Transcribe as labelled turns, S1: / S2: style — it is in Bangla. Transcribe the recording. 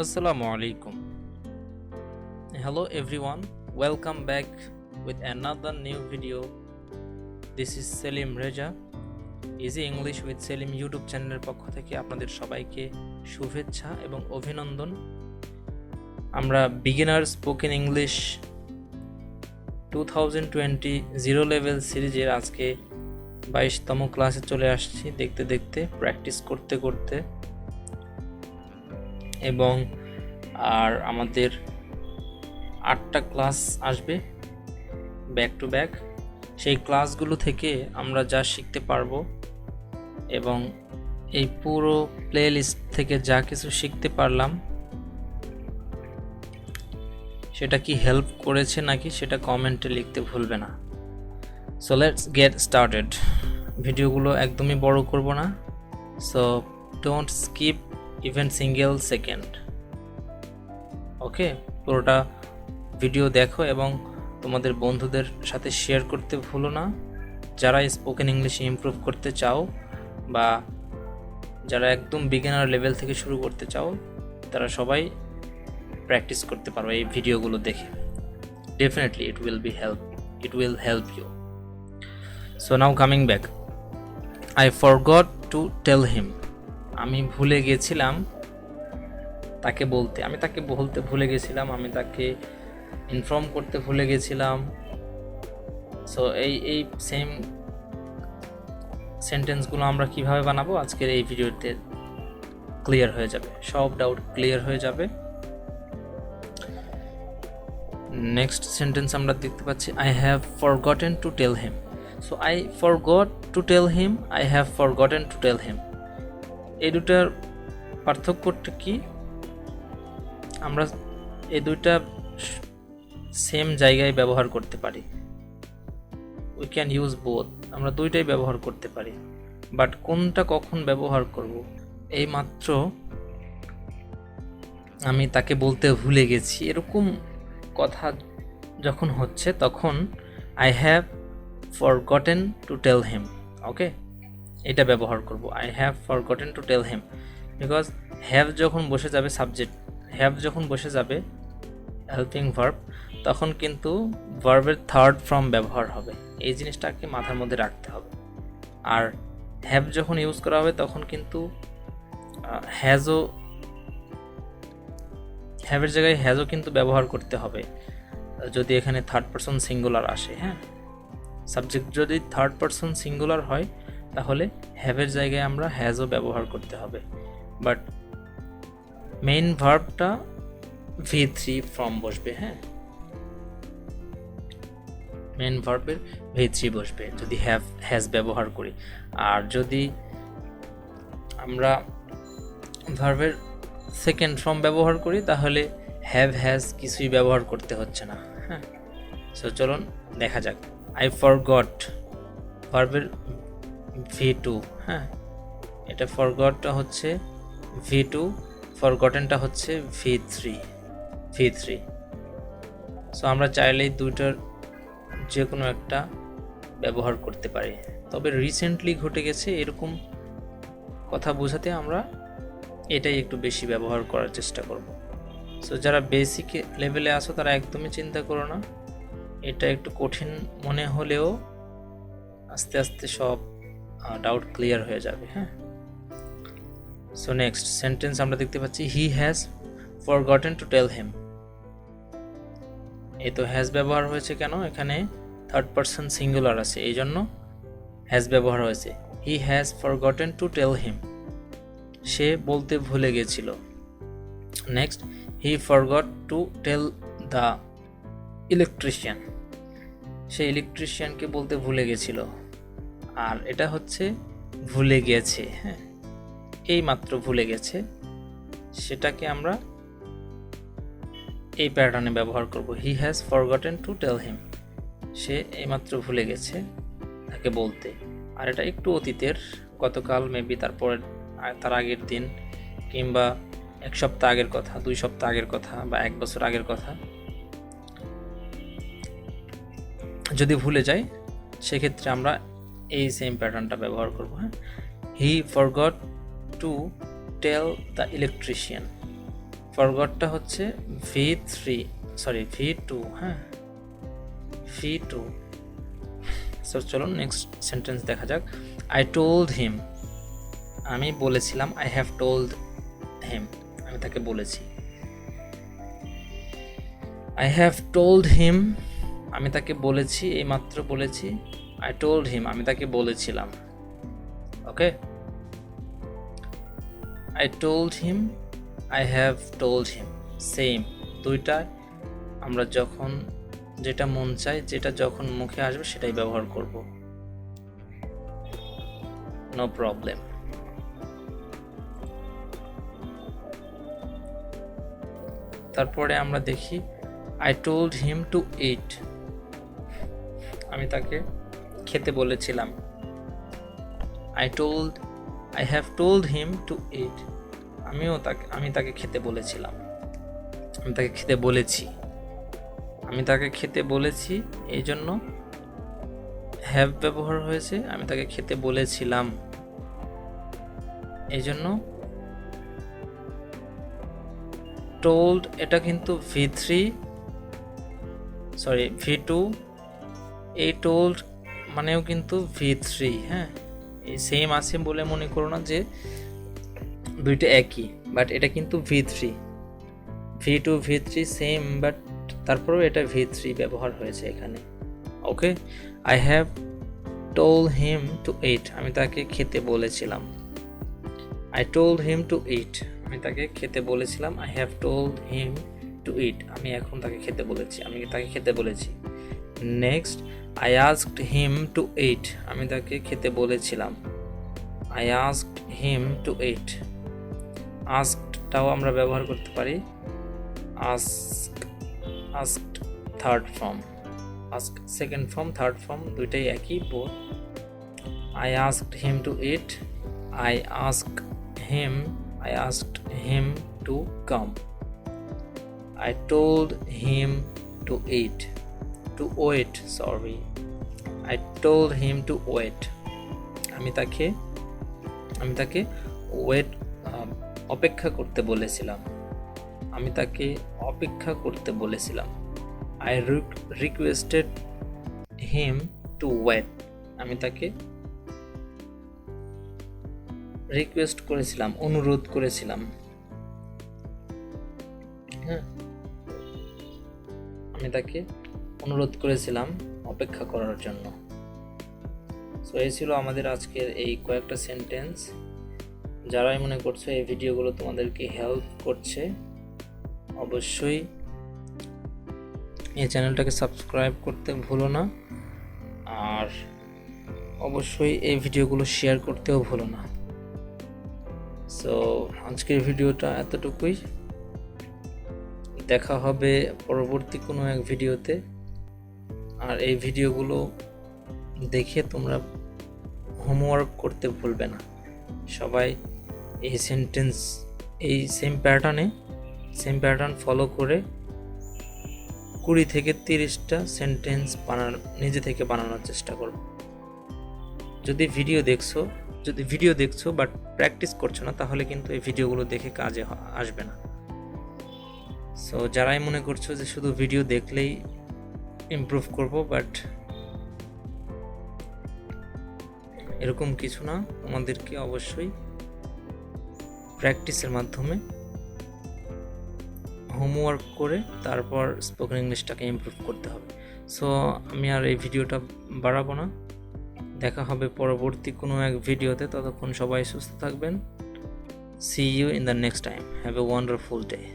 S1: Assalamu alaikum. Hello everyone, welcome back with another new video. This is SELIM Reja, Easy English with SELIM YouTube চ্যানেলের পক্ষ থেকে আপনাদের সবাইকে শুভেচ্ছা এবং অভিনন্দন। আমরা beginner spoken English 2020 zero level সিরিজের আজকে 22তম ক্লাসে চলে আসছি, দেখতে দেখতে প্র্যাকটিস করতে করতে, এবং আর আমাদের 8টা ক্লাস আসবে ব্যাক টু ব্যাক। সেই ক্লাসগুলো থেকে আমরা যা শিখতে পারবো এবং এই পুরো প্লে লিস্ট থেকে যা কিছু শিখতে পারলাম সেটা কি হেল্প করেছে নাকি সেটা কমেন্টে লিখতে ভুলবে না। So let's get started. ভিডিওগুলো একদমই বড় করব না, so don't skip even single second. Okay, পুরোটা ভিডিও দেখো এবং তোমাদের বন্ধুদের সাথে শেয়ার করতে ভুলো না। যারা স্পোকেন ইংলিশ ইমপ্রুভ করতে চাও বা যারা একদম বিগিনার লেভেল থেকে শুরু করতে চাও, তারা সবাই প্র্যাকটিস করতে পারো এই ভিডিওগুলো দেখে। Definitely it will help you. So now coming back, I forgot to tell him. আমি ভুলে গেছিলাম তাকে বলতে, আমি তাকে বলতে ভুলে গেছিলাম, আমি তাকে ইনফর্ম করতে ভুলে গেছিলাম। সো এই সেম সেন্টেন্সগুলো আমরা কিভাবে বানাবো আজকের এই ভিডিওতে ক্লিয়ার হয়ে যাবে, সব ডাউট ক্লিয়ার হয়ে যাবে। নেক্সট সেন্টেন্স আমরা দেখতে পাচ্ছি, I have forgotten to tell him. So I forgot to tell him, I have forgotten to tell him. এই দুটার পার্থক্যটা কি? আমরা এই দুইটা সেম জায়গায় ব্যবহার করতে পারি, উই ক্যান ইউজ বোথ, আমরা দুইটাই ব্যবহার করতে পারি, বাট কোনটা কখন ব্যবহার করব? এই মাত্র আমি তাকে বলতে ভুলে গেছি, এরকম কথা যখন হচ্ছে তখন I have forgotten to tell him. Okay, এটা ব্যবহার করব, I have forgotten to tell him. Because have যখন বসে যাবে সাবজেক্ট, হ্যাভ যখন বসে যাবে হেল্পিং ভার্ব, তখন কিন্তু ভার্বের থার্ড ফর্ম ব্যবহার হবে। এই জিনিসটাকে মাথার মধ্যে রাখতে হবে। আর হ্যাভ যখন ইউজ করা হবে তখন কিন্তু হ্যাভের জায়গায় হ্যাজও কিন্তু ব্যবহার করতে হবে যদি এখানে থার্ড পারসন সিঙ্গুলার আসে। হ্যাঁ, সাবজেক্ট যদি থার্ড পারসন সিঙ্গুলার হয় তাহলে হ্যাভের জায়গায় আমরা হ্যাজও ব্যবহার করতে হবে। বাট মেইন ভার্বটা V3 ফর্ম বসবে। হ্যাঁ, মেইন ভার্বের V3 বসবে যদি হ্যাজ ব্যবহার করি। আর যদি আমরা ভার্বের সেকেন্ড ফর্ম ব্যবহার করি তাহলে হ্যাজ কিছুই ব্যবহার করতে হচ্ছে না। হ্যাঁ, সো চলুন দেখা যাক। আই ফরগট ভার্বের V2। হ্যাঁ, এটা ফরগটটা হচ্ছে V2, ফরগটেনটা হচ্ছে V3। সো আমরা চাইলেই দুইটার যে কোনো একটা ব্যবহার করতে পারি, তবে রিসেন্টলি ঘটে গেছে এরকম কথা বোঝাতে আমরা এটাই একটু বেশি ব্যবহার করার চেষ্টা করব। সো যারা বেসিক লেভেলে আসো তারা একদমই চিন্তা করো না, এটা একটু কঠিন মনে হলেও আস্তে আস্তে সব ডাউট ক্লিয়ার হয়ে যাবে। হ্যাঁ, সো নেক্সট সেন্টেন্স আমরা দেখতে পাচ্ছি, he has forgotten to tell him. এই তো হ্যাজ ব্যবহার হয়েছে কেন? এখানে থার্ড পারসন সিঙ্গুলার আছে, এই জন্য হ্যাজ ব্যবহার হয়েছে। He has forgotten to tell him, সে বলতে ভুলে গেছিল। Next, he forgot to tell the electrician, সে ইলেকট্রিশিয়ানকে বলতে ভুলে গেছিল। আর এটা হচ্ছে ভুলে গেছে। হ্যাঁ, এই মাত্র ভুলে গেছে, সেটাকে আমরা এই প্যাটার্নে ব্যবহার করব। He has forgotten to tell him, সে এইমাত্র ভুলে গেছে তাকে বলতে। আর এটা একটু অতীতের, গতকাল মেবি তার আগের দিন, কিংবা 1 সপ্তাহ আগের কথা, 2 সপ্তাহ আগের কথা, বা 1 বছর আগের কথা। যদি ভুলে যাই সেক্ষেত্রে আমরা এই সেম প্যাটার্নটা ব্যবহার করব। হ্যাঁ, he forgot to tell the electrician, ফরগটটা হচ্ছে V2, হ্যাঁ, V2। সো চলো নেক্সট সেন্টেন্স দেখা যাক। আই টোল্ড হিম, আমি বলেছিলাম। আই হ্যাভ টোল্ড হিম, আমি তাকে বলেছি। আই হ্যাভ টোল্ড হিম, আমি তাকে বলেছি, এইমাত্র বলেছি। আই টোল্ড হিম, আমি তাকে বলেছিলাম। Okay, I told him, I have told him, same. দুইটা আমরা যখন যেটা মন চায়, যেটা যখন মুখে আসবে সেটাই ব্যবহার করব, নো প্রবলেম। তারপরে আমরা দেখি I told him to eat, আমি তাকে খেতে বলেছিলাম। I have told him to eat, আমি তাকে খেতে বলেছিলাম, আমি তাকে খেতে বলেছি। আমি তাকে খেতে বলেছি, এই জন্য হ্যাভ ব্যবহার হয়েছে। আমি তাকে খেতে বলেছিলাম, এই জন্য টোল্ড, এটা কিন্তু V2। এই টোল্ড মানেও কিন্তু V3, হ্যাঁ, এই সেম আছে বলে মনে করো না যে দুইটা একই, বাট এটা কিন্তু V2 V3 সেম, বাট তারপরেও এটা V3 ব্যবহার হয়েছে এখানে। Okay, I have told him to eat, আমি তাকে খেতে বলেছিলাম। I told him to eat, আমি তাকে খেতে বলেছিলাম। I have told him to eat, আমি এখন তাকে খেতে বলেছি, আমি তাকে খেতে বলেছি। Next, I asked him to eat, আমি তাকে খেতে বলেছিলাম। I asked him to eat, আস্কডটাও আমরা ব্যবহার করতে পারি। Asked third form, ask second form, third form দুইটাই একই বোধ। I asked him to it, I asked him to come. I told him to wait. I told him to wait. আমি তাকে ওয়েট অপেক্ষা করতে বলেছিলাম। আমি তাকে অপেক্ষা করতে বলেছিলাম। I requested him to wait. আমি তাকে রিকোয়েস্ট করেছিলাম, অনুরোধ করেছিলাম। হ্যাঁ, আমি তাকে অনুরোধ করেছিলাম অপেক্ষা করার জন্য। সো এই ছিল আমাদের আজকের এই কয়েকটা সেন্টেন্স। যারাই মনে করছো এই ভিডিওগুলো তোমাদেরকে হেল্প করছে, অবশ্যই এই চ্যানেলটাকে সাবস্ক্রাইব করতে ভুলো না, আর অবশ্যই এই ভিডিওগুলো শেয়ার করতেও ভুলো না। সো আজকের ভিডিওটা এতটুকুই, দেখা হবে পরবর্তী কোনো এক ভিডিওতে। আর এই ভিডিওগুলো দেখে তোমরা হোমওয়ার্ক করতে ভুলবে না। সবাই এই সেম প্যাটার্ন ফলো করে 20 থেকে 30টা সেন্টেন্স নিজে থেকে বানানোর চেষ্টা করো। যদি ভিডিও দেখছো বাট প্র্যাকটিস করছো না, তাহলে কিন্তু এই ভিডিওগুলো দেখে কাজে আসবে না। সো যারাই মনে করছো যে শুধু ভিডিও দেখলেই ইমপ্রুভ করব, বাট এরকম কিছু না, তোমাদেরকে অবশ্যই প্র্যাকটিসের মাধ্যমে হোমওয়ার্ক করে তারপর স্পোকেন ইংলিশটাকে ইমপ্রুভ করতে হবে। সো আমি আর এই ভিডিওটা বাড়াবো না, দেখা হবে পরবর্তী কোনো এক ভিডিওতে। ততক্ষণ সবাই সুস্থ থাকবেন। See you in the next time. Have a wonderful day.